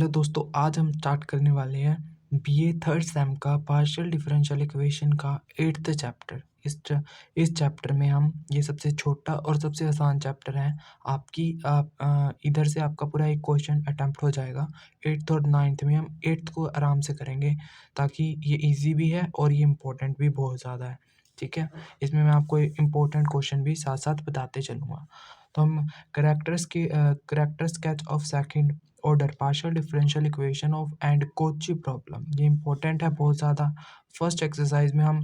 Hello दोस्तों, आज हम स्टार्ट करने वाले हैं बीए थर्ड सेम का पार्शियल डिफरेंशियल इक्वेशन का 8th चैप्टर। इस चैप्टर में हम ये सबसे छोटा और सबसे आसान चैप्टर है। इधर से आपका पूरा एक क्वेश्चन अटेम्प्ट हो जाएगा। 8th और 9th में हम 8th को आराम से करेंगे, ताकि ये इजी भी है और ये इम्पोर्टेंट भी बहुत ज़्यादा है। ठीक है, इसमें मैं आपको इम्पोर्टेंट क्वेश्चन भी साथ साथ बताते चलूँगा। तो हम character sketch of second order partial differential equation of and Kochi problem, ये इंपॉर्टेंट है बहुत ज़्यादा। फर्स्ट एक्सरसाइज में हम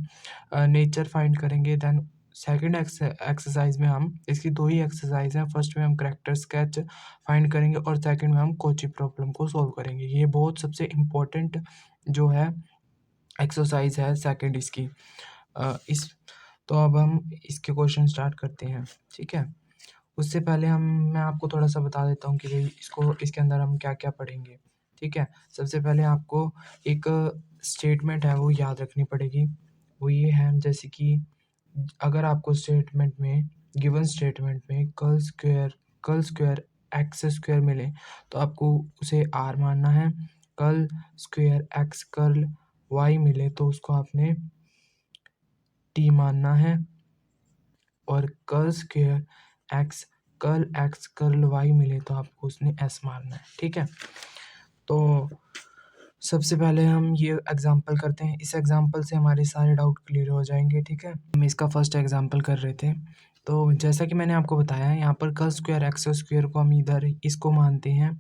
नेचर फाइंड करेंगे, देन सेकंड एक्सरसाइज में हम इसकी दो ही एक्सरसाइज हैं। फर्स्ट में हम करेक्टर स्केच फाइंड करेंगे और सेकंड में हम कोची प्रॉब्लम को सॉल्व करेंगे। ये बहुत सबसे इम्पोर्टेंट जो है एक्सरसाइज है सेकंड इसकी। इस तो अब हम इसके क्वेश्चन स्टार्ट करते हैं। ठीक है, उससे पहले मैं आपको थोड़ा सा बता देता हूँ कि भाई इसके अंदर हम क्या क्या पढ़ेंगे। ठीक है, सबसे पहले आपको एक स्टेटमेंट है वो याद रखनी पड़ेगी। वो ये है, जैसे कि अगर आपको गिवन स्टेटमेंट में कर्ल स्क्वायर एक्स स्क्वायर मिले, तो आपको उसे आर मानना है। Curl square X curl Y मिले तो उसको आपने टी मानना है। और कर्ल एक्स कर्ल वाई मिले तो आपको उसने एस मारना है। ठीक है, तो सबसे पहले हम ये एग्जांपल करते हैं। इस एग्जांपल से हमारे सारे डाउट क्लियर हो जाएंगे। ठीक है, हम इसका फर्स्ट एग्जांपल कर रहे थे। तो जैसा कि मैंने आपको बताया, यहाँ पर कर्ल स्क्वायर एक्स स्क्वायर को हम इधर इसको मानते हैं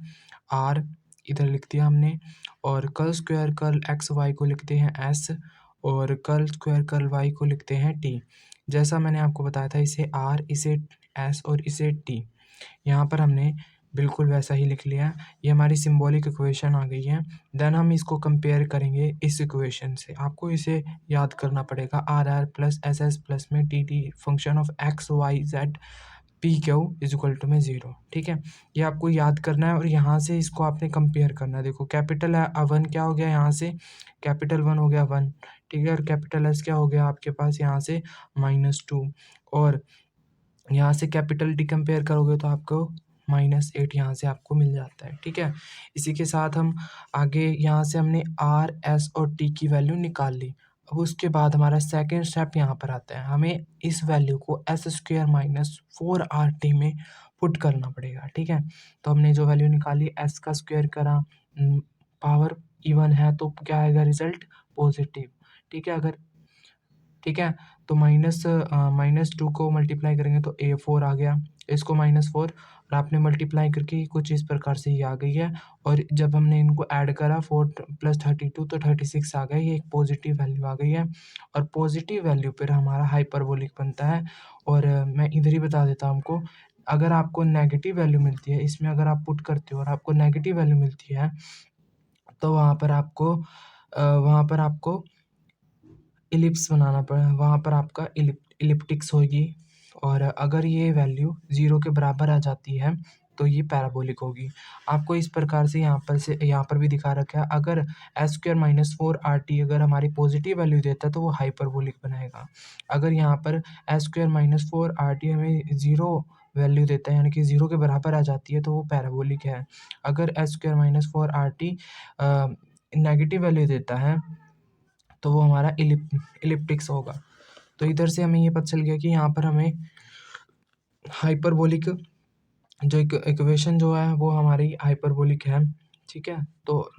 आर, इधर लिख दिया हमने। और curl square curl X Y को लिखते हैं एस, और कर्ल स्क्वायर कर्ल वाई को लिखते हैं टी। जैसा मैंने आपको बताया था, इसे आर, इसे एस और इसे टी, यहाँ पर हमने बिल्कुल वैसा ही लिख लिया। ये हमारी सिंबॉलिक इक्वेशन आ गई है। देन हम इसको कंपेयर करेंगे इस इक्वेशन से। आपको इसे याद करना पड़ेगा, R R plus S S plus में T T function of X Y Z P Q is equal to में 0। ठीक है, ये आपको याद करना है और यहाँ से इसको आपने कंपेयर करना है। देखो कैपिटल है वन क्या हो गया, यहाँ से कैपिटल वन हो गया 1। ठीक है, और कैपिटल एस क्या हो गया आपके पास यहाँ से -2। और यहाँ से कैपिटल डी कंपेयर करोगे तो आपको -8 यहाँ से आपको मिल जाता है। ठीक है, इसी के साथ हम आगे यहाँ से हमने आर एस और टी की वैल्यू निकाल ली। अब उसके बाद हमारा सेकेंड स्टेप यहाँ पर आता है, हमें इस वैल्यू को एस स्क्वायर माइनस 4RT में पुट करना पड़ेगा। ठीक है, तो हमने जो वैल्यू निकाली एस का स्क्वायर करा, पावर इवन है तो क्या आएगा रिजल्ट पॉजिटिव। ठीक है, ठीक है, तो -2 को मल्टीप्लाई करेंगे तो A4 आ गया, इसको -4 और आपने मल्टीप्लाई करके कुछ इस प्रकार से ये आ गई है। और जब हमने इनको ऐड करा 4 + 32 तो 36 आ गया। ये एक पॉजिटिव वैल्यू आ गई है, और पॉजिटिव वैल्यू पर हमारा हाइपरबोलिक बनता है। और मैं इधर ही बता देता हूँ हमको, अगर आपको नेगेटिव वैल्यू मिलती है इसमें, अगर आप पुट करते हो और आपको नेगेटिव वैल्यू मिलती है, तो वहाँ पर आपको इलिप्स बनाना पड़ा, वहाँ पर आपका इलिप्टिक्स होगी। और अगर ये वैल्यू 0 के बराबर आ जाती है तो ये पैराबोलिक होगी। आपको इस प्रकार से यहाँ पर भी दिखा रखा है, अगर एस स्क्वायर माइनस 4RT अगर हमारी पॉजिटिव वैल्यू देता है तो वो हाइपरबोलिक बनाएगा। अगर यहाँ पर एस स्क्वायर माइनस 4RT हमें 0 वैल्यू देता है, यानी कि 0 के बराबर आ जाती है, तो वो पैराबोलिक है। अगर S square minus 4RT negative value देता है तो वो हमारा इलिप्टिक्स होगा। तो इधर से हमें ये पता चल गया कि यहाँ पर हमें हाइपरबोलिक जो इक्वेशन जो है वो हमारी हाइपरबोलिक है। ठीक है, तो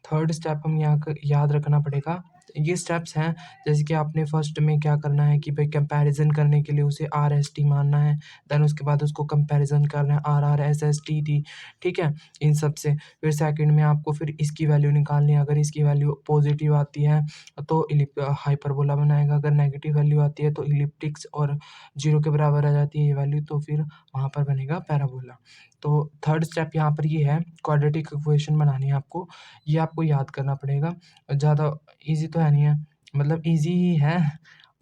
थर्ड स्टेप हम यहाँ याद रखना पड़ेगा। ये स्टेप्स हैं, जैसे कि आपने फर्स्ट में क्या करना है कि भाई कंपैरिजन करने के लिए उसे आर एस टी मानना है। देन उसके बाद उसको कंपैरिजन करना है R R S S T T. ठीक है, इन सब से फिर सेकंड में आपको फिर इसकी वैल्यू निकालनी है। अगर इसकी वैल्यू पॉजिटिव आती है तो हाइपरबोला बनाएगा, अगर नेगेटिव वैल्यू आती है तो इलिप्टिक्स, और 0 के बराबर आ जाती है ये वैल्यू तो फिर वहाँ पर बनेगा पैराबोला। तो थर्ड स्टेप यहाँ पर ये है, क्वाड्रेटिक इक्वेशन बनानी है आपको। ये आपको याद करना पड़ेगा, ज़्यादा इजी तो है नहीं है, मतलब इजी ही है।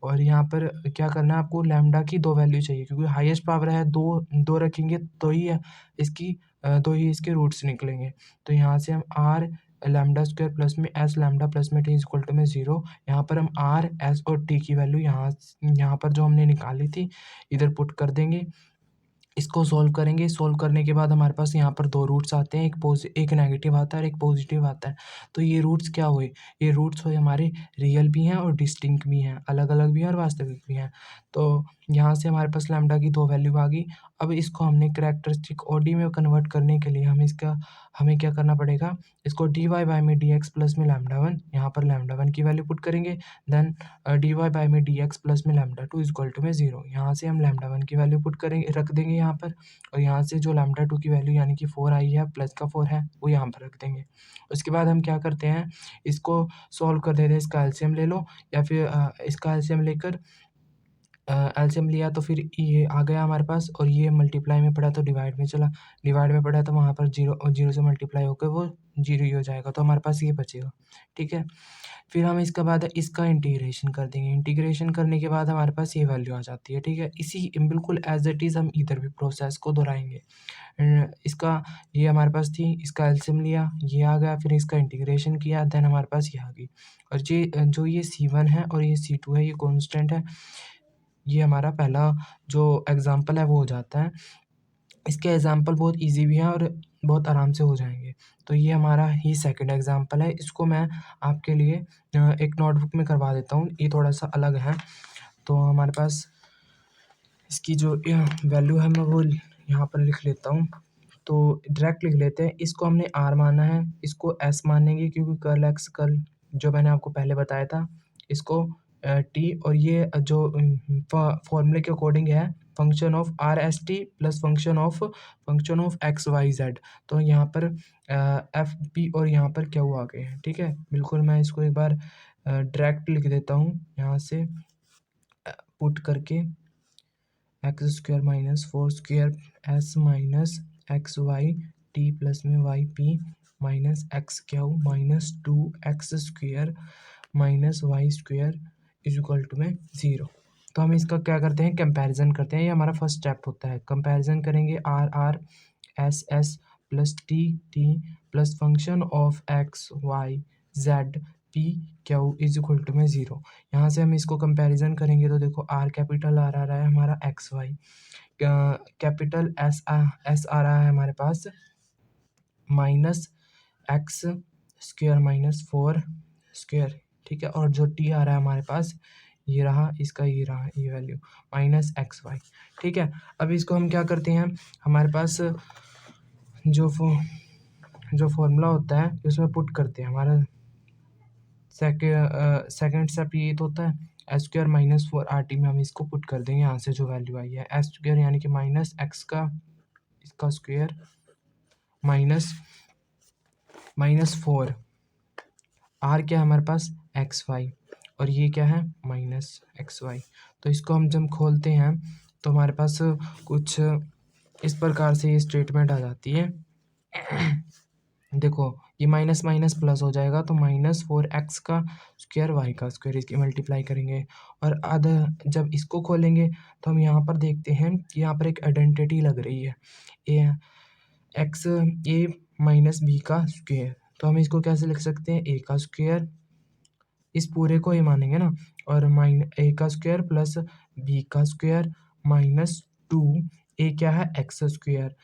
और यहाँ पर क्या करना है आपको, लैम्डा की 2 वैल्यू चाहिए, क्योंकि हाईएस्ट पावर है 2 रखेंगे तो ही है इसकी 2 ही इसके रूट्स निकलेंगे। तो यहाँ से हम आर लैम्डा स्क्वायर प्लस में एस लैम्डा प्लस में टी इज इक्वल टू में 0। यहाँ पर हम आर एस और टी की वैल्यू यहाँ पर जो हमने निकाली थी इधर पुट कर देंगे। इसको सोल्व करेंगे। सोल्व करने के बाद हमारे पास यहाँ पर दो रूट्स आते हैं, एक नेगेटिव आता है और एक पॉजिटिव आता है। तो ये रूट्स क्या हुए, ये रूट्स हुए हमारे रियल भी हैं और डिस्टिंक्ट भी हैं, अलग अलग भी हैं और वास्तविक भी हैं। तो यहाँ से हमारे पास लैम्डा की दो वैल्यू आ गई। अब इसको हमने कैरेक्टरिस्टिक ओडी में कन्वर्ट करने के लिए हमें क्या करना पड़ेगा, इसको डी वाई बाई में डी एक्स प्लस में लैम्डा वन, यहाँ पर लैम्डा वन की वैल्यू पुट करेंगे। देन डी वाई बाई में डी एक्स प्लस में lambda two is equal to में ज़ीरो, यहाँ से हम लैम्डा वन की वैल्यू पुट करेंगे, रख देंगे यहाँ पर। और यहाँ से जो लैम्डा टू की वैल्यू यानी कि 4 आई है, प्लस का 4 है, वो यहाँ पर रख देंगे। उसके बाद हम क्या करते हैं, इसको सॉल्व कर देते हैं। इसका एलसीएम ले लो, या फिर इसका एलसीएम लेकर एलसीएम लिया तो फिर ये आ गया हमारे पास, और ये मल्टीप्लाई में पड़ा तो डिवाइड में चला, डिवाइड में पड़ा तो वहाँ पर जीरो, और जीरो से मल्टीप्लाई होकर वो जीरो ही हो जाएगा, तो हमारे पास ये बचेगा। ठीक है, फिर हम इसके बाद इसका इंटीग्रेशन कर देंगे। इंटीग्रेशन करने के बाद हमारे पास ये वैल्यू आ जाती है। ठीक है, इसी बिल्कुल एज इट इज़ हम इधर भी प्रोसेस को दोहराएंगे। इसका ये हमारे पास थी, इसका एलसीएम लिया, ये आ गया, फिर इसका इंटीग्रेशन किया, देन हमारे पास ये आ गई। और ये जो ये C1 है और ये C2 है, ये कांस्टेंट है। ये हमारा पहला जो एग्जांपल है वो हो जाता है। इसके एग्जांपल बहुत इजी भी हैं और बहुत आराम से हो जाएंगे। तो ये हमारा ही सेकंड एग्जांपल है, इसको मैं आपके लिए एक नोटबुक में करवा देता हूँ, ये थोड़ा सा अलग है। तो हमारे पास इसकी जो वैल्यू है मैं वो यहाँ पर लिख लेता हूँ। तो डायरेक्ट लिख लेते हैं, इसको हमने आर माना है, इसको एस मानेंगे क्योंकि कर्ल एक्स कर्ल जो मैंने आपको पहले बताया था, इसको टी, और ये जो फॉर्मूले के अकॉर्डिंग है function of R S T plus function of X Y Z. तो यहाँ पर एफ पी और यहाँ पर क्यू आ गए हैं। ठीक है, बिल्कुल मैं इसको एक बार डायरेक्ट लिख देता हूँ यहाँ से पुट करके, X square minus 4 square S minus X Y T plus में Y P minus X Q minus 2x square minus Y square is equal to में ज़ीरो। तो हम इसका क्या करते हैं, कंपैरिजन करते हैं, ये हमारा फर्स्ट स्टेप होता है। कंपैरिजन करेंगे R R S S plus T T plus function of X Y Z P Q is equal to में ज़ीरो। यहाँ से हम इसको कंपैरिजन करेंगे तो देखो आर कैपिटल आर आ रहा है हमारा एक्स वाई, कैपिटल एस आ रहा है हमारे पास minus X square minus 4 square. ठीक है, और जो टी आ रहा है हमारे पास ये रहा, इसका ये रहा, ये वैल्यू माइनस एक्स वाई। ठीक है, अब इसको हम क्या करते हैं, हमारे पास जो फॉर्मूला होता है उसमें पुट करते हैं। हमारा सेकेंड स्टेप ये तो होता है S square minus 4 R T में हम इसको पुट कर देंगे। यहाँ से जो वैल्यू आई है एस स्क्वायर यानी कि माइनस एक्स का इसका स्क्वायर माइनस 4 आर क्या है हमारे पास एक्स वाई, और ये क्या है माइनस एक्स वाई। तो इसको हम जब खोलते हैं तो हमारे पास कुछ इस प्रकार से ये स्टेटमेंट आ जाती है। देखो ये माइनस माइनस प्लस हो जाएगा, तो माइनस 4x का स्क्वायर वाई का स्क्वायर, इसकी मल्टीप्लाई करेंगे। और आधा जब इसको खोलेंगे तो हम यहाँ पर देखते हैं कि यहाँ पर एक आइडेंटिटी लग रही है, ए एक्स ए माइनस बी का स्क्वायर। तो हम इसको कैसे लिख सकते हैं, ए का स्क्वायर, इस पूरे को ही मानेंगे ना, और ए का स्क्वायर प्लस बी का स्क्वायर माइनस 2 ए क्या है X square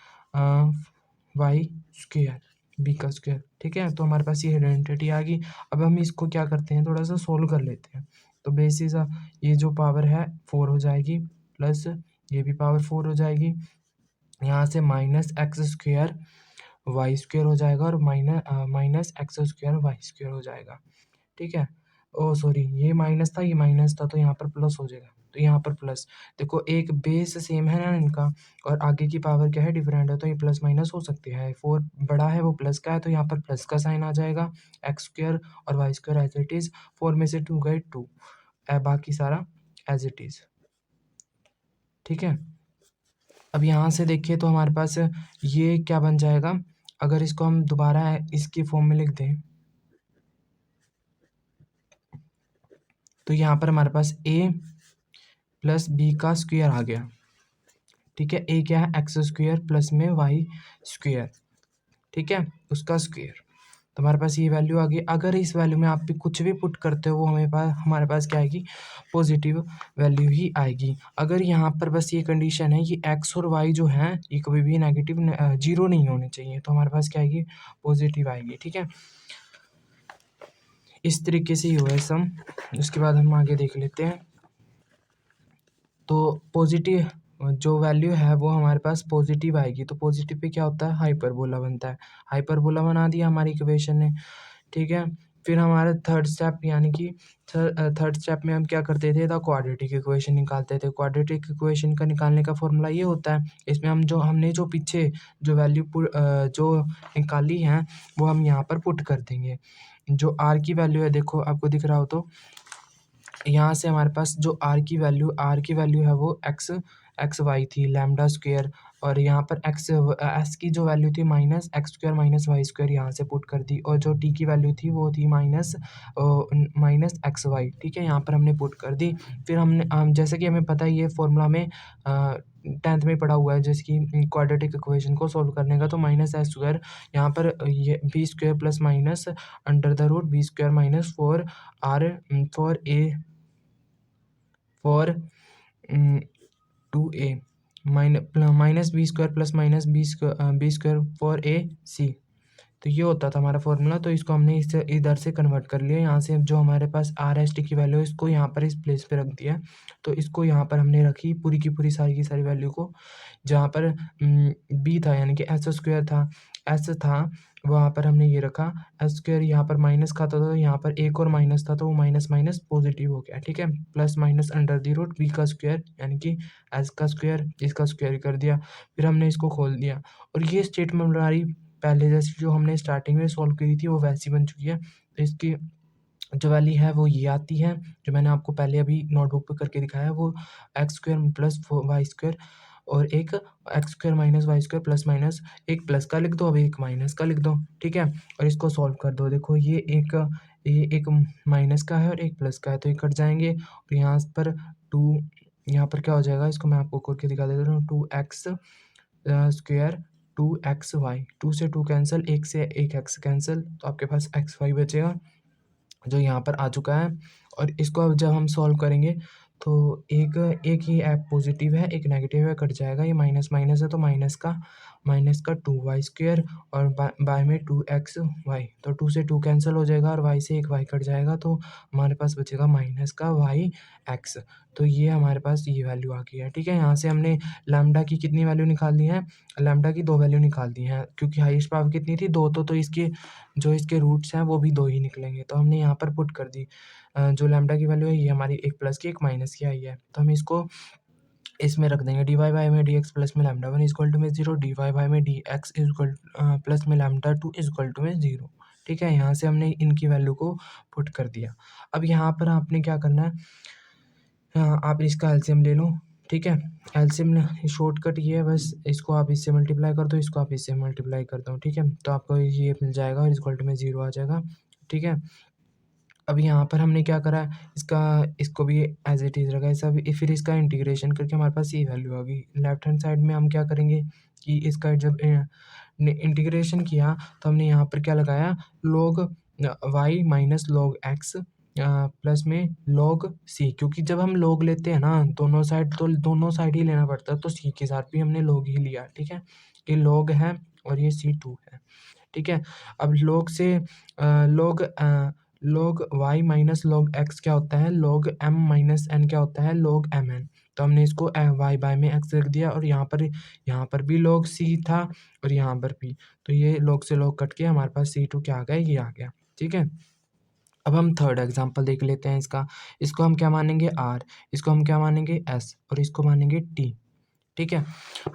Y square B का स्क्वायर। ठीक है, तो हमारे पास ये आइडेंटिटी आ गई। अब हम इसको क्या करते हैं, थोड़ा सा सोल्व कर लेते हैं। तो बेसिस ये जो पावर है 4 हो जाएगी, प्लस ये भी पावर 4 हो जाएगी, यहाँ से minus X square Y square हो जाएगा, और minus X square Y square हो जाएगा। ठीक है, ओ सॉरी ये माइनस था, ये माइनस था, तो यहाँ पर प्लस हो जाएगा, तो यहाँ पर प्लस। देखो एक बेस सेम है ना इनका, और आगे की पावर क्या है डिफरेंट है, तो ये प्लस माइनस हो सकती है। 4 बड़ा है वो प्लस का है, तो यहाँ पर प्लस का साइन आ जाएगा। एक्स स्क्वायर और Y square as it is, 4 में से 2 गए 2, बाकी सारा एज इट इज़। ठीक है, अब यहाँ से देखिए तो हमारे पास ये क्या बन जाएगा, अगर इसको हम दोबारा इसकी फॉर्म में लिख दें तो यहाँ पर हमारे पास a प्लस बी का स्क्वायर आ गया। ठीक है, a क्या है एक्स स्क्वायर प्लस में वाई स्क्वायर, ठीक है उसका स्क्वायर। तो हमारे पास ये वैल्यू आ गई। अगर इस वैल्यू में आप भी कुछ भी पुट करते हो वो हमारे पास क्या आएगी, पॉजिटिव वैल्यू ही आएगी। अगर यहाँ पर बस ये कंडीशन है, ये एक्स और वाई जो है ये कभी भी नेगेटिव जीरो नहीं होने चाहिए, तो हमारे पास क्या आएगी, पॉजिटिव आएगी। ठीक है, इस तरीके से ही हुआ है सम। उसके बाद हम आगे देख लेते हैं। तो पॉजिटिव जो वैल्यू है वो हमारे पास पॉजिटिव आएगी, तो पॉजिटिव पे क्या होता है, हाइपरबोला बनता है। हाइपरबोला बना दिया हमारी इक्वेशन ने। ठीक है, फिर हमारा थर्ड स्टेप, यानी कि थर्ड स्टेप में हम क्या करते थे, तो क्वाड्रेटिक इक्वेशन निकालते थे। क्वाड्रेटिक इक्वेशन का निकालने का फॉर्मूला ये होता है, इसमें हमने जो पीछे जो वैल्यू जो निकाली है वो हम यहाँ पर पुट कर देंगे। जो आर की वैल्यू है, देखो आपको दिख रहा हो तो यहाँ से हमारे पास जो आर की वैल्यू है वो एक्स वाई थी, लैम्डा स्क्वेयर। और यहाँ पर एस की जो वैल्यू थी minus X square minus Y square, यहाँ से पुट कर दी। और जो टी की वैल्यू थी वो थी माइनस एक्स वाई। ठीक है, यहाँ पर हमने पुट कर दी। फिर जैसे कि हमें पता है ये फॉर्मूला में 10th में पढ़ा हुआ है, जैसे कि क्वाड्रेटिक इक्वेशन को सॉल्व करने का, तो माइनस एक्स स्क्वायर यहाँ पर ये B square plus minus under the root B square minus four R for 2a minus B square plus minus B square for A C. तो ये होता था हमारा फॉर्मूला। तो इसको हमने इधर से कन्वर्ट कर लिया। यहाँ से जो हमारे पास आर एस टी की वैल्यू है इसको यहाँ पर इस प्लेस पे रख दिया। तो इसको यहाँ पर हमने रखी पूरी की पूरी सारी की सारी वैल्यू को। जहाँ पर बी था यानी कि एस स्क्वायर था, एस था, वहाँ पर हमने ये रखा एस स्क्वायर। यहाँ पर माइनस का था तो यहाँ पर एक और माइनस था, तो वो माइनस माइनस पॉजिटिव हो गया। ठीक है, plus minus under the root B का स्क्वायर यानी कि एस का स्क्वायर, इसका स्क्वायर कर दिया। फिर हमने इसको खोल दिया और ये स्टेटमेंट हमारी पहले जैसे जो हमने स्टार्टिंग में सॉल्व करी थी वो वैसी बन चुकी है। तो इसकी जो वैल्यू है वो ये आती है, जो मैंने आपको पहले अभी नोटबुक पे करके दिखाया है, वो X square plus Y square और एक X square minus Y square plus minus एक प्लस का लिख दो, अब एक माइनस का लिख दो। ठीक है, और इसको सॉल्व कर दो। देखो ये एक माइनस का है और एक प्लस का है, तो ये कट जाएंगे। और यहाँ पर टू, यहाँ पर क्या हो जाएगा, इसको मैं आपको करके दिखा देता हूँ। 2x स्क्वायर 2xy, 2 से 2 कैंसिल, एक से एक एक्स कैंसिल, तो आपके पास एक्स वाई बचेगा जो यहाँ पर आ चुका है। और इसको अब जब हम सॉल्व करेंगे तो एक ही ऐप पॉजिटिव है, एक नेगेटिव है, कट जाएगा। ये माइनस माइनस है तो माइनस का 2y स्क्वायर और बाय में 2xy, तो 2 से 2 कैंसिल हो जाएगा और y से एक y कट जाएगा, तो हमारे पास बचेगा माइनस का yx। तो ये हमारे पास ये वैल्यू आ गई है। ठीक है, यहाँ से हमने लैम्डा की कितनी वैल्यू निकाल दी है, लैम्डा की 2 वैल्यू निकाल दी हैं, क्योंकि हाईएस्ट पावर कितनी थी, 2, तो इसके जो इसके रूट्स हैं वो भी 2 ही निकलेंगे। तो हमने यहाँ पर पुट कर दी। जो लैम्डा की वैल्यू है ये हमारी एक प्लस की एक माइनस की आई है, तो हम इसको इसमें रख देंगे। डी वाई बाई में डी एक्स प्लस में लैम्डा वन इजक्वल टू में 0, डी वाई बाई में डी एक्स इजक्वल प्लस में लैम्डा टू इजक्वल टू में 0। ठीक है, यहाँ से हमने इनकी वैल्यू को पुट कर दिया। अब यहाँ पर आपने क्या करना है, आप इसका एलसीएम ले लो। ठीक है, एलसीएम शॉर्टकट ये है, बस इसको आप इससे मल्टीप्लाई कर दो, इसको आप इससे मल्टीप्लाई कर दो। ठीक है, तो आपको ये मिल जाएगा और इजक्वल टू में 0 आ जाएगा। ठीक है, अब यहाँ पर हमने क्या करा, इसको भी एज इट इज़ रखा है सब। फिर इसका इंटीग्रेशन करके हमारे पास ये वैल्यू आ गई। लेफ्ट हैंड साइड में हम क्या करेंगे कि इसका जब इंटीग्रेशन किया तो हमने यहाँ पर क्या लगाया, log y minus log x plus में log c, क्योंकि जब हम log लेते हैं ना दोनों साइड, तो दोनों साइड ही लेना पड़ता है, तो c के साथ भी हमने log ही लिया। ठीक है, ये log है और ये c2 है। ठीक है, अब log y minus log x क्या होता है, log m माइनस n क्या होता है, log mn। तो हमने इसको y बाय में x रख दिया और यहाँ पर भी log c था और यहाँ पर भी, तो ये log से log कट के हमारे पास c2 क्या आ गया, ये आ गया। ठीक है, अब हम थर्ड एग्जांपल देख लेते हैं इसका। इसको हम क्या मानेंगे r, इसको हम क्या मानेंगे s और इसको मानेंगे t। ठीक है,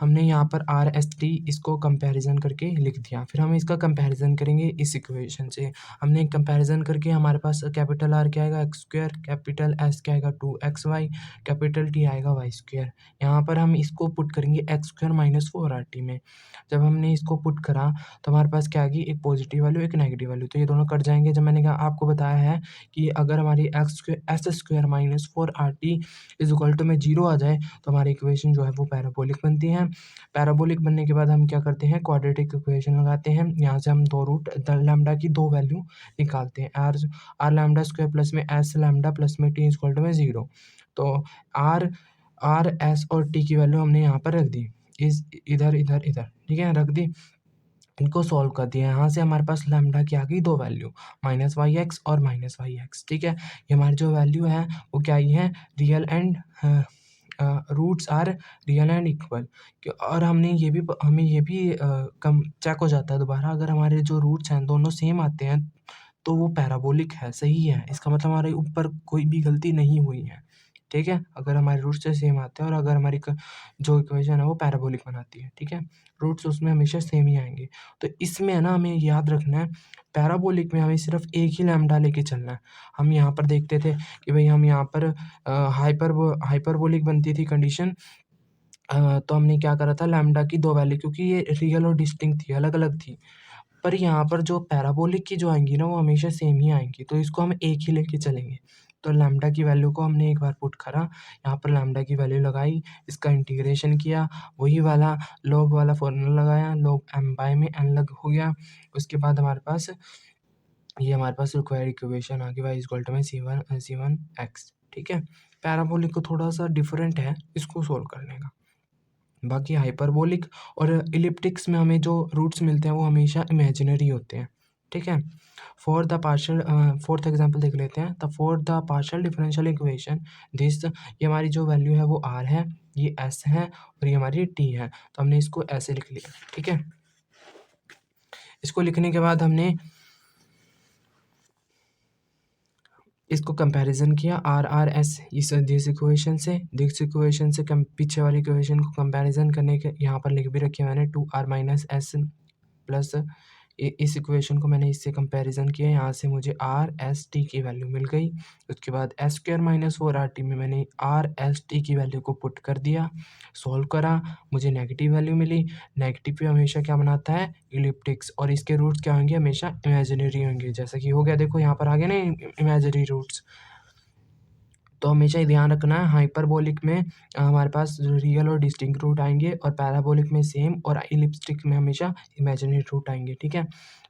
हमने यहाँ पर आर एस टी इसको कंपैरिजन करके लिख दिया। फिर हम इसका कंपैरिजन करेंगे इस इक्वेशन से। हमने कंपैरिजन करके हमारे पास कैपिटल आर क्या आएगा, एक्स स्क्वायर, कैपिटल एस क्या आएगा 2xy, कैपिटल टी आएगा वाई स्क्वायर। यहाँ पर हम इसको पुट करेंगे एक्स स्क्वायर माइनस 4rt में। जब हमने इसको पुट करा तो हमारे पास क्या आएगी, एक पॉजिटिव वैल्यू एक नेगेटिव वैल्यू, तो ये दोनों कट जाएंगे। जब मैंने आपको बताया है कि अगर हमारी S square minus 4rt is equal to में 0 आ जाए तो हमारी इक्वेशन जो है वो पैराबोलिक पैराबोलिक बनती हैं। पैराबोलिक बनने के बाद हम क्या करते हैं, क्वाड्रेटिक इक्वेशन लगाते हैं। यहाँ से हम दो रूट लैम्डा की दो वैल्यू निकालते हैं, आर लैम्डा स्क्वायर प्लस में एस लैम्डा प्लस में टी इक्वल टू में 0। तो आर एस और टी की वैल्यू हमने यहाँ पर रख दी, इस इधर इधर इधर, ठीक है, रख दी। इनको सॉल्व कर दिया, यहाँ से हमारे पास लैम्डा की आ गई दो वैल्यू, माइनस वाई एक्स और माइनस वाई एक्स, ठीक है। ये हमारी जो वैल्यू है वो क्या आई है, real and roots are real and equal. और हमें ये भी कम चेक हो जाता है दोबारा, अगर हमारे जो रूट्स हैं दोनों सेम आते हैं तो वो पैराबोलिक है, सही है। इसका मतलब हमारे ऊपर कोई भी गलती नहीं हुई है, ठीक है, अगर हमारे रूट्स से सेम आते हैं और अगर हमारी जो इक्वेशन है वो पैराबोलिक बनाती है, ठीक है, रूट्स उसमें हमेशा सेम ही आएंगे। तो इसमें है ना, हमें याद रखना है, पैराबोलिक में हमें सिर्फ एक ही लैम्डा लेके चलना है। हम यहाँ पर देखते थे कि भाई हम यहाँ पर हाइपरबोलिक बनती थी कंडीशन, तो हमने क्या करा था, लैम्डा की दो वैल्यू, क्योंकि ये रियल और डिस्टिंक्ट थी, अलग अलग थी। पर यहाँ पर जो पैराबोलिक की जो आएंगी ना वो हमेशा सेम ही आएंगी, तो इसको हम एक ही लेके चलेंगे। तो लैम्डा की वैल्यू को हमने एक बार पुट करा, यहाँ पर लैम्डा की वैल्यू लगाई, इसका इंटीग्रेशन किया, वही वाला लॉग वाला फॉर्मूला लगाया, लॉग एम बाय में एन लग हो गया। उसके बाद हमारे पास रिक्वायर्ड इक्वेशन आ गई, वाई इक्वल टू में सी वन एक्स, ठीक है। पैराबोलिक को थोड़ा सा डिफरेंट है इसको सोल्व करने का। बाकी हाइपरबोलिक और इलिप्टिक्स में हमें जो रूट्स मिलते हैं वो हमेशा इमेजिनरी होते हैं, ठीक है। For the partial fourth example देख लेते हैं। The for the partial differential equation this, ये हमारी जो वैल्यू है वो आर है, ये एस है और ये हमारी टी है, तो हमने इसको ऐसे लिख लिया, ठीक है। इसको लिखने के बाद हमने इसको कंपैरिजन किया, आर आर एस इस दिस इक्वेशन से पीछे वाली इक्वेशन को कंपैरिजन करने के यहाँ पर लिख भी रखी है मैंने, 2r माइनस एस प्लस इस इक्वेशन को मैंने इससे कंपैरिजन किया, यहाँ से मुझे आर एस टी की वैल्यू मिल गई। उसके बाद एस स्क्वायर माइनस 4r में मैंने आर एस टी की वैल्यू को पुट कर दिया, सॉल्व करा, मुझे नेगेटिव वैल्यू मिली। नेगेटिव पे हमेशा क्या बनाता है, इलिप्टिक्स, और इसके रूट्स क्या होंगे, हमेशा इमेजिनरी होंगे, जैसा कि हो गया, देखो यहाँ पर आ गया ना इमेजिनरी रूट्स। तो हमेशा ये ध्यान रखना है, हाइपरबोलिक में हमारे पास रियल और डिस्टिंक्ट रूट आएंगे, और पैराबोलिक में सेम, और इलिप्टिक में हमेशा इमेजिनरी रूट आएंगे, ठीक है।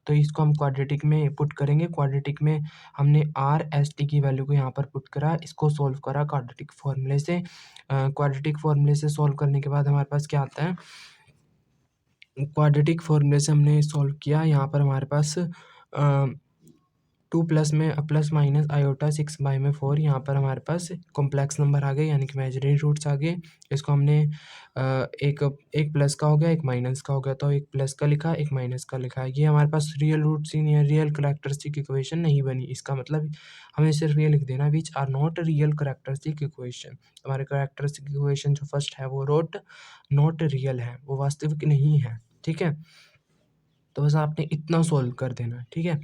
तो इसको हम क्वाड्रेटिक में पुट करेंगे। क्वाड्रेटिक में हमने आर एस टी की वैल्यू को यहाँ पर पुट करा, इसको सॉल्व करा क्वाड्रेटिक फॉर्मूले से। क्वाड्रेटिक फॉर्मूले से सॉल्व करने के बाद हमारे पास क्या आता है, क्वाड्रेटिक फॉर्मूले से हमने सॉल्व किया, यहाँ पर हमारे पास 2 प्लस में प्लस माइनस आयोटा 6 बाई में 4, यहाँ पर हमारे पास कॉम्प्लेक्स नंबर आ गए, यानी कि इमेजिनरी रूट्स आ गए। इसको हमने एक प्लस का हो गया, एक माइनस का हो गया, तो एक प्लस का लिखा, एक माइनस का लिखा। ये हमारे पास रियल रूट्स ही नहीं है, रियल कैरेक्टरिस्टिक इक्वेशन नहीं बनी। इसका मतलब हमें सिर्फ ये लिख देना, which are not real characteristic equation. हमारे कैरेक्टरिस्टिक इक्वेशन जो फर्स्ट है वो नॉट रियल है, वो वास्तविक नहीं है, ठीक है। तो बस आपने इतना सॉल्व कर देना, ठीक है।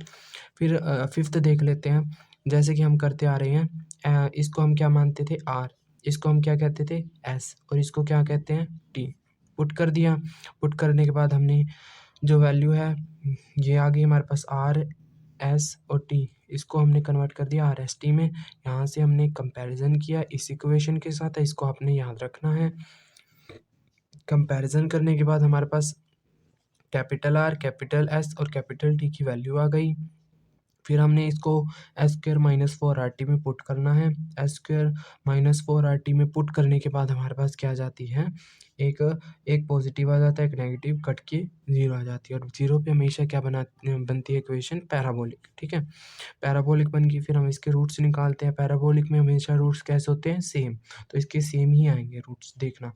फिर फिफ्थ देख लेते हैं। जैसे कि हम करते आ रहे हैं, इसको हम क्या मानते थे, आर, इसको हम क्या कहते थे, एस, और इसको क्या कहते हैं, टी। पुट कर दिया, पुट करने के बाद हमने जो वैल्यू है ये आ गई हमारे पास, आर एस और टी, इसको हमने कन्वर्ट कर दिया आर एस टी में। यहाँ से हमने कंपैरिजन किया इस इक्वेशन के साथ, इसको आपने याद रखना है। कंपैरिजन करने के बाद हमारे पास कैपिटल आर, कैपिटल एस और कैपिटल टी की वैल्यू आ गई। फिर हमने इसको एस स्क्वायर माइनस 4r में पुट करना है। एस स्क्वायर माइनस 4r में पुट करने के बाद हमारे पास क्या आ जाती है, एक पॉजिटिव आ जाता है, एक नेगेटिव, कट के 0 आ जाती है, और 0 पे हमेशा क्या बनती है इक्वेशन, पैराबोलिक, ठीक है। पैराबोलिक बन गई। फिर हम इसके रूट्स निकालते हैं। पैराबोलिक में हमेशा रूट्स कैसे होते हैं, सेम, तो इसके सेम ही आएंगे रूट्स, देखना।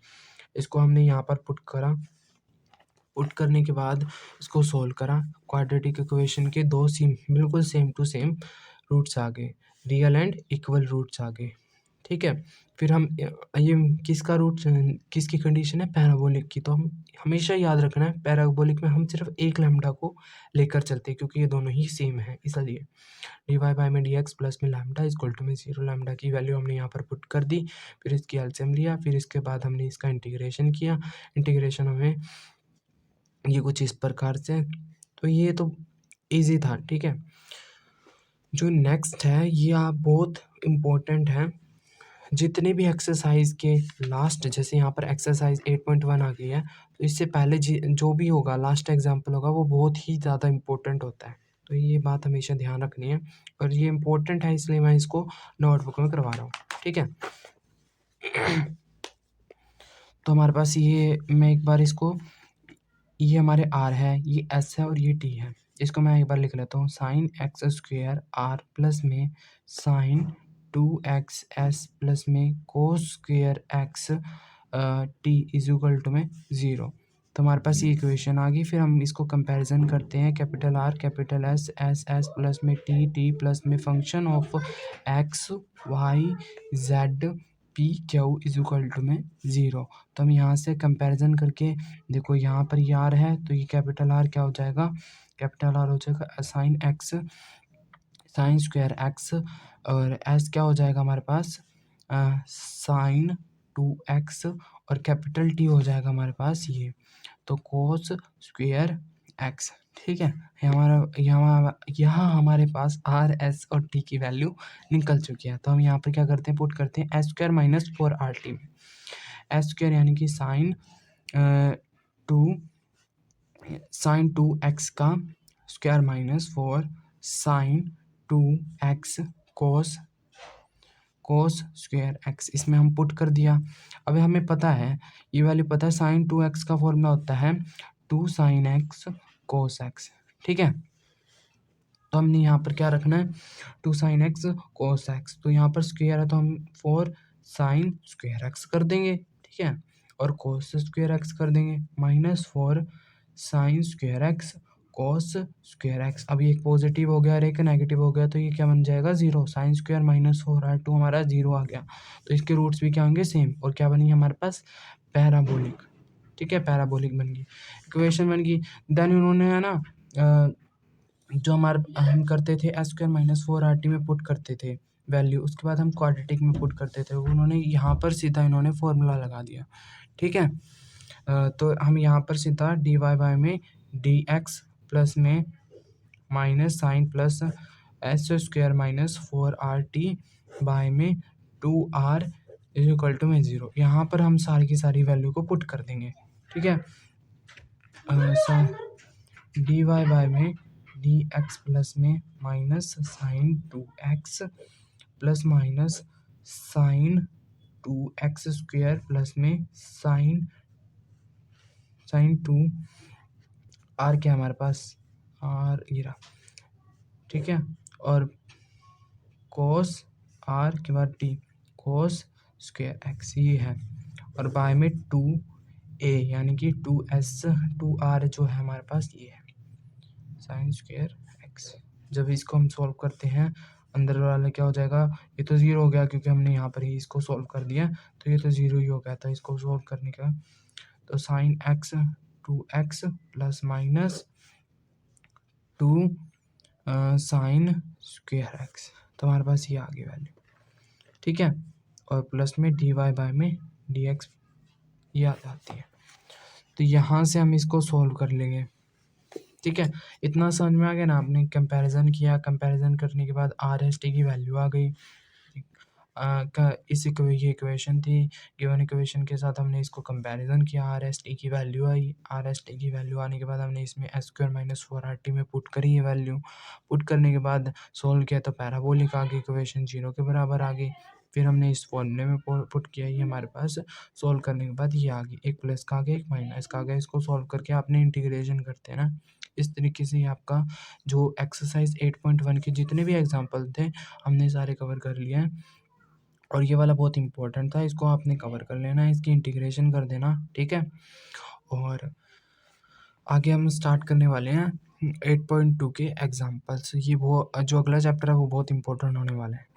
इसको हमने यहाँ पर पुट करा, पुट करने के बाद इसको सोल्व करा, क्वाड्रेटिक इक्वेशन के दो बिल्कुल सेम टू सेम रूट्स आ गए, रियल एंड इक्वल रूट्स आ गए, ठीक है। फिर हम ये किसका रूट, किसकी कंडीशन है, पैराबोलिक की। तो हम हमेशा याद रखना है, पैराबोलिक में हम सिर्फ एक लैम्डा को लेकर चलते हैं, क्योंकि ये दोनों ही सेम है, इसलिए डी वाई बाई में डी एक्स प्लस में लैम्डा इक्वल टू में 0। लैम्डा की वैल्यू हमने यहाँ पर पुट कर दी, फिर इसकी एलसीएम लिया, फिर इसके बाद हमने इसका इंटीग्रेशन किया। इंटीग्रेशन हमें ये कुछ इस प्रकार से, तो ये तो इजी था, ठीक है। जो नेक्स्ट है ये आप बहुत इम्पोर्टेंट है, जितने भी एक्सरसाइज के लास्ट, जैसे यहाँ पर एक्सरसाइज 8.1 आ गई है, तो इससे पहले जो भी होगा लास्ट एग्जाम्पल होगा वो बहुत ही ज़्यादा इम्पोर्टेंट होता है। तो ये बात हमेशा ध्यान रखनी है, और ये इम्पोर्टेंट है इसलिए मैं इसको नोटबुक में करवा रहा हूँ, ठीक है। तो हमारे पास ये, मैं एक बार इसको, ये हमारे आर है, ये एस है और ये टी है। इसको मैं एक बार लिख लेता हूँ, sine X square R plus में साइन 2x एस प्लस में cos square X T is equal to में 0। तो हमारे पास ये इक्वेशन आ गई। फिर हम इसको कंपैरिजन करते हैं, capital R capital S, S S plus में टी, टी प्लस में function of X Y Z P Q is equal to में 0। तो हम यहाँ से कंपैरिजन करके देखो, यहाँ पर ये आर है तो ये कैपिटल आर क्या हो जाएगा, कैपिटल आर हो जाएगा sine x, sine square x, और एस क्या हो जाएगा हमारे पास साइन 2x, और कैपिटल टी हो जाएगा हमारे पास ये, तो कोस स्क्वायर एक्स, ठीक है। यहाँ हमारे पास आर एस और टी की वैल्यू निकल चुकी है। तो हम यहाँ पर क्या करते हैं, पुट करते हैं एस स्क्वायर माइनस 4RT में, एस स्क्वायर यानी कि साइन 2x का square minus 4 sine 2x cos square X, इसमें हम पुट कर दिया। अब हमें पता है, ये वैल्यू पता है, साइन 2x का फॉर्मूला होता है 2 साइन एक्स कोस एक्स, ठीक है। तो हमने यहाँ पर क्या रखना है, 2 साइन एक्स कोस एक्स, तो यहाँ पर स्क्वायर है तो हम 4 साइन स्क्वायर एक्स कर देंगे, ठीक है, और कोस स्क्वायर एक्स कर देंगे, माइनस 4 साइन स्क्वायर एक्स कोस स्क्वायर एक्स। अब ये एक पॉजिटिव हो गया और एक नेगेटिव हो गया, तो ये क्या बन जाएगा, 0। साइन स्क्वायर माइनस 4R2 हमारा 0 आ गया, तो इसके रूट्स भी क्या होंगे, सेम, और क्या बनी हमारे पास, पैराबोलिक, ठीक है, पैराबोलिक बन गई, इक्वेशन बन गई। देन उन्होंने है ना जो हमारे हम करते थे एस स्क्वायर माइनस 4RT में पुट करते थे वैल्यू, उसके बाद हम क्वाड्रेटिक में पुट करते थे, उन्होंने यहाँ पर सीधा इन्होंने फॉर्मूला लगा दिया, ठीक है। तो हम यहाँ पर सीधा डी वाई बाई में डी एक्स प्लस में minus sine plus S square minus 4RT by में 2R इज इक्वल टू में 0, यहाँ पर हम सारी की सारी वैल्यू को पुट कर देंगे, ठीक है। डी वाई बाय में डी एक्स प्लस में minus sine 2x plus minus sine 2x square plus में साइन 2 आर, क्या हमारे पास आर ये रहा, ठीक है, और कोस आर के बाद टी कोस स्क्वायर एक्स ये है, और बाय में 2a यानी कि 2R जो है हमारे पास ये है साइन स्क्वायर एक्स। जब इसको हम सॉल्व करते हैं, अंदर वाला क्या हो जाएगा, ये तो 0 हो गया क्योंकि हमने यहाँ पर ही इसको सॉल्व कर दिया, तो ये तो 0 ही हो गया था इसको सॉल्व करने का। तो sine x 2x plus minus 2 sine square x, तो हमारे पास ये आ गई वैल्यू, ठीक है, और प्लस में डी वाई बाय में डी एक्स ये आ जाती है। तो यहाँ से हम इसको सॉल्व कर लेंगे, ठीक है। इतना समझ में आ गया ना, आपने कंपैरिजन किया, कंपैरिजन करने के बाद आर एस टी की वैल्यू आ गई, ये इक्वेशन थी, गिवन इक्वेशन के साथ हमने इसको कंपैरिजन किया, आर एस टी की value I, are S T की वैल्यू आने के बाद हमने इसमें एस स्क्वायर माइनस 4RT में पुट करी ये वैल्यू, पुट करने के बाद सोल्व किया तो पैराबोलिक आ गई, इक्वेशन 0 के बराबर आ गई। फिर हमने इस फॉर्मूले में पुट किया, ये हमारे पास सोल्व करने के बाद ये आ गई, एक प्लस का आ गया एक माइनस का आ गया। इसको सोल्व करके आपने इंटीग्रेशन करते हैं ना, इस तरीके से आपका जो एक्सरसाइज 8.1 के जितने भी एग्जाम्पल थे हमने सारे कवर कर लिए हैं, और ये वाला बहुत इंपॉर्टेंट था, इसको आपने कवर कर लेना है, इसकी इंटीग्रेशन कर देना, ठीक है। और आगे हम स्टार्ट करने वाले हैं 8.2 के एग्जाम्पल्स। ये वो जो अगला चैप्टर है वो बहुत इंपॉर्टेंट होने वाला है।